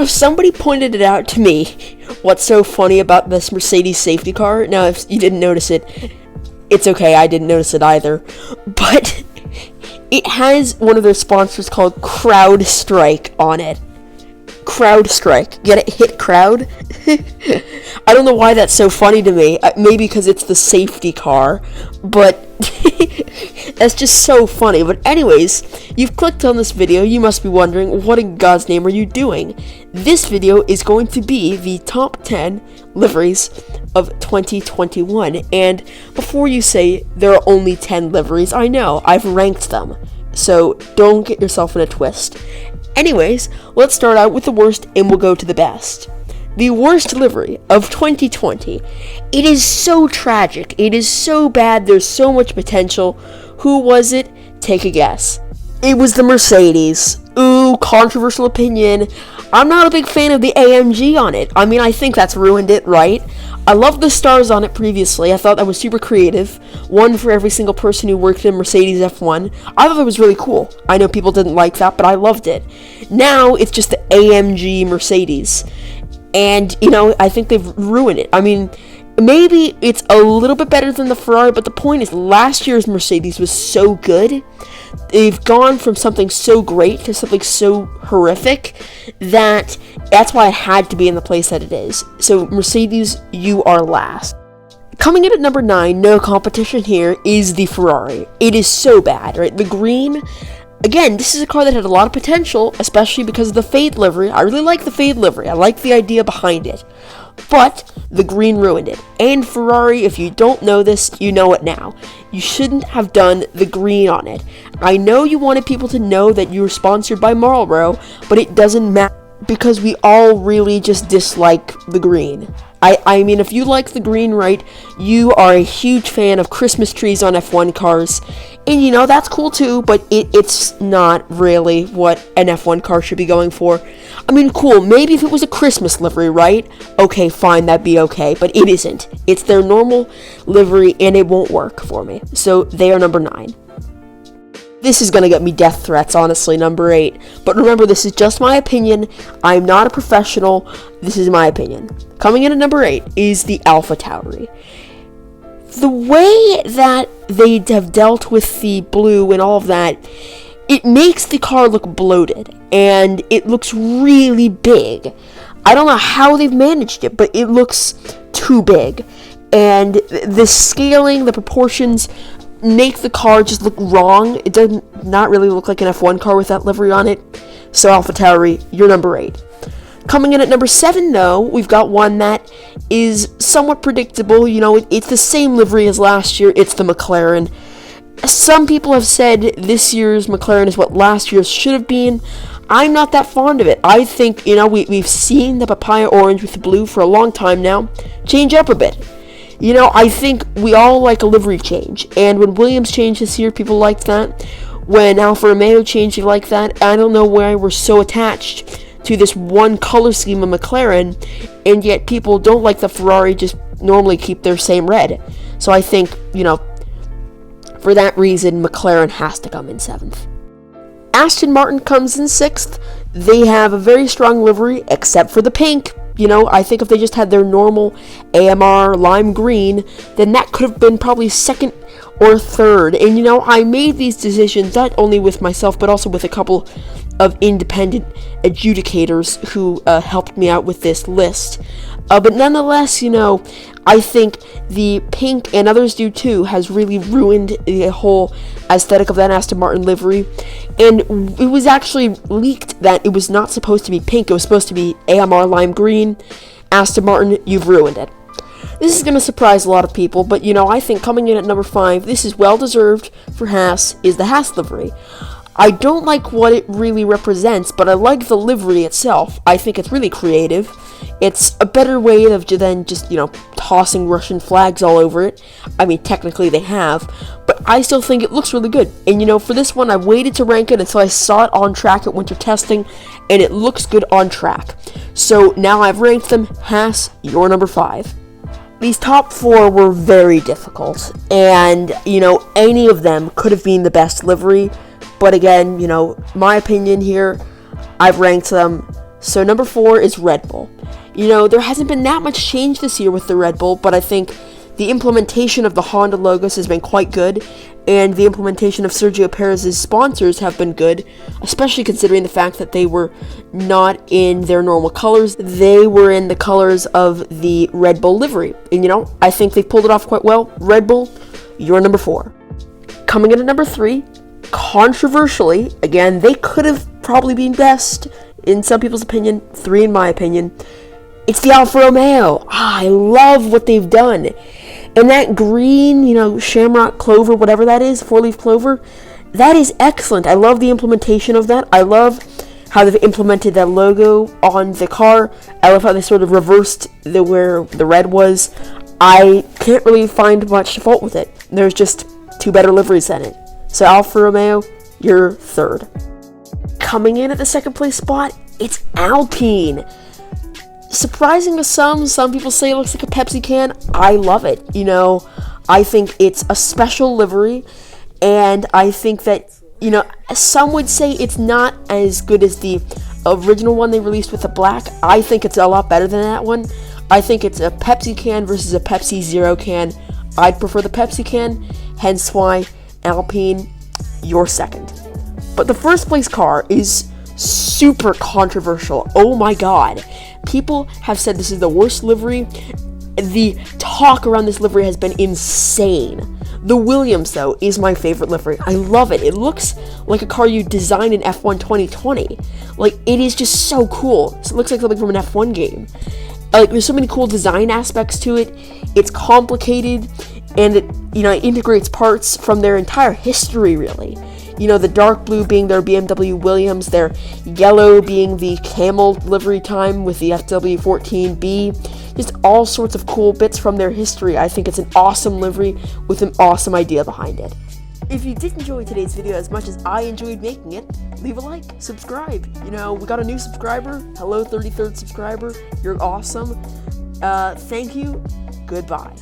Somebody pointed it out to me. What's so funny about this Mercedes safety car? Now, if you didn't notice it, it's okay, I didn't notice it either. But it has one of their sponsors called CrowdStrike on it. CrowdStrike. Get it? Hit crowd? I don't know why that's so funny to me. Maybe because it's the safety car. But that's just so funny. But anyways, you've clicked on this video. You must be wondering, what in God's name are you doing? This video is going to be the top 10 liveries of 2021. And before you say there are only 10 liveries, I know, I've ranked them. So don't get yourself in a twist. Anyways, let's start out with the worst and we'll go to the best. The worst livery of 2020. It is so tragic. It is so bad. There's so much potential. Who was it? Take a guess. It was the Mercedes. Ooh, controversial opinion. I'm not a big fan of the AMG on it. I mean, I think that's ruined it, right? I loved the stars on it previously. I thought that was super creative. One for every single person who worked in Mercedes F1. I thought it was really cool. I know people didn't like that, but I loved it. Now, it's just the AMG Mercedes. And, I think they've ruined it. I mean, maybe it's a little bit better than the Ferrari, but the point is, last year's Mercedes was so good. They've gone from something so great to something so horrific that's why it had to be in the place that it is. So, Mercedes, you are last. Coming in at number 9, no competition here, is the Ferrari. It is so bad, right? The green. Again, this is a car that had a lot of potential, especially because of the fade livery. I really like the fade livery. I like the idea behind it. But the green ruined it. And Ferrari, if you don't know this, you know it now. You shouldn't have done the green on it. I know you wanted people to know that you were sponsored by Marlboro, but it doesn't matter because we all really just dislike the green. I mean, if you like the green, right, you are a huge fan of Christmas trees on F1 cars. And, that's cool too, but it's not really what an F1 car should be going for. I mean, cool, maybe if it was a Christmas livery, right? Okay, fine, that'd be okay, but it isn't. It's their normal livery, and it won't work for me. So, they are number 9. This is gonna get me death threats, honestly, number 8. But remember, this is just my opinion. I'm not a professional. This is my opinion. Coming in at number 8 is the AlphaTauri. The way that they have dealt with the blue and all of that, it makes the car look bloated, and it looks really big. I don't know how they've managed it, but it looks too big. And the scaling, the proportions, make the car just look wrong. It does not really look like an F1 car with that livery on it. So AlphaTauri, you're number 8. Coming in at number 7, though, we've got one that is somewhat predictable. It's the same livery as last year. It's the McLaren. Some people have said this year's McLaren is what last year's should have been. I'm not that fond of it. I think, we've seen the papaya orange with the blue for a long time now. Change up a bit. I think we all like a livery change. And when Williams changed this year, people liked that. When Alfa Romeo changed, they liked that. I don't know why we're so attached to this one color scheme of McLaren, and yet people don't like the Ferrari, just normally keep their same red. So I think, for that reason, McLaren has to come in 7th. Aston Martin comes in 6th. They have a very strong livery, except for the pink. I think if they just had their normal AMR lime green, then that could have been probably 2nd or 3rd. And, I made these decisions not only with myself, but also with a couple of independent adjudicators who helped me out with this list. But nonetheless, I think the pink, and others do too, has really ruined the whole aesthetic of that Aston Martin livery. And it was actually leaked that it was not supposed to be pink. It was supposed to be AMR lime green. Aston Martin, you've ruined it. This is going to surprise a lot of people, but I think coming in at number 5, this is well deserved for Haas, is the Haas livery. I don't like what it really represents, but I like the livery itself. I think it's really creative. It's a better way than just, tossing Russian flags all over it. I mean, technically they have, but I still think it looks really good. And, for this one, I waited to rank it until I saw it on track at winter testing, and it looks good on track. So now I've ranked them. Haas, you're number 5. These top 4 were very difficult, and, any of them could have been the best livery. But again, my opinion here, I've ranked them, So number 4 is Red Bull. You know, there hasn't been that much change this year with the Red Bull, but I think the implementation of the Honda logos has been quite good, and the implementation of Sergio Perez's sponsors have been good, especially considering the fact that they were not in their normal colors. They were in the colors of the Red Bull livery. And, you know, I think they pulled it off quite well. Red Bull, you're number 4. Coming in at number 3, controversially, again, they could have probably been best, in some people's opinion, 3 in my opinion. It's the Alfa Romeo. I love what they've done. And that green, you know, shamrock clover, whatever that is, 4-leaf clover, that is excellent. I love the implementation of that. I love how they've implemented that logo on the car. I love how they sort of reversed where the red was. I can't really find much to fault with it. There's just 2 better liveries than it. So Alfa Romeo, you're 3rd. Coming in at the 2nd place spot, it's Alpine. Surprising to some people say it looks like a Pepsi can. I love it. You know, I think it's a special livery, and I think that, you know, some would say it's not as good as the original one they released with the black. I think it's a lot better than that one. I think it's a Pepsi can versus a Pepsi Zero can. I'd prefer the Pepsi can, hence why Alpine, you're 2nd. But the 1st place car is super controversial. Oh my god. People have said this is the worst livery. The talk around this livery has been insane. The Williams, though, is my favorite livery. I love it. It looks like a car you designed in F1 2020. Like, it is just so cool. It looks like something from an F1 game. Like, there's so many cool design aspects to it. It's complicated, and it, you know, it integrates parts from their entire history, really. You know, the dark blue being their BMW Williams, their yellow being the camel livery time with the FW14B. Just all sorts of cool bits from their history. I think it's an awesome livery with an awesome idea behind it. If you did enjoy today's video as much as I enjoyed making it, leave a like, subscribe. You know, we got a new subscriber. Hello, 33rd subscriber. You're awesome. Thank you. Goodbye.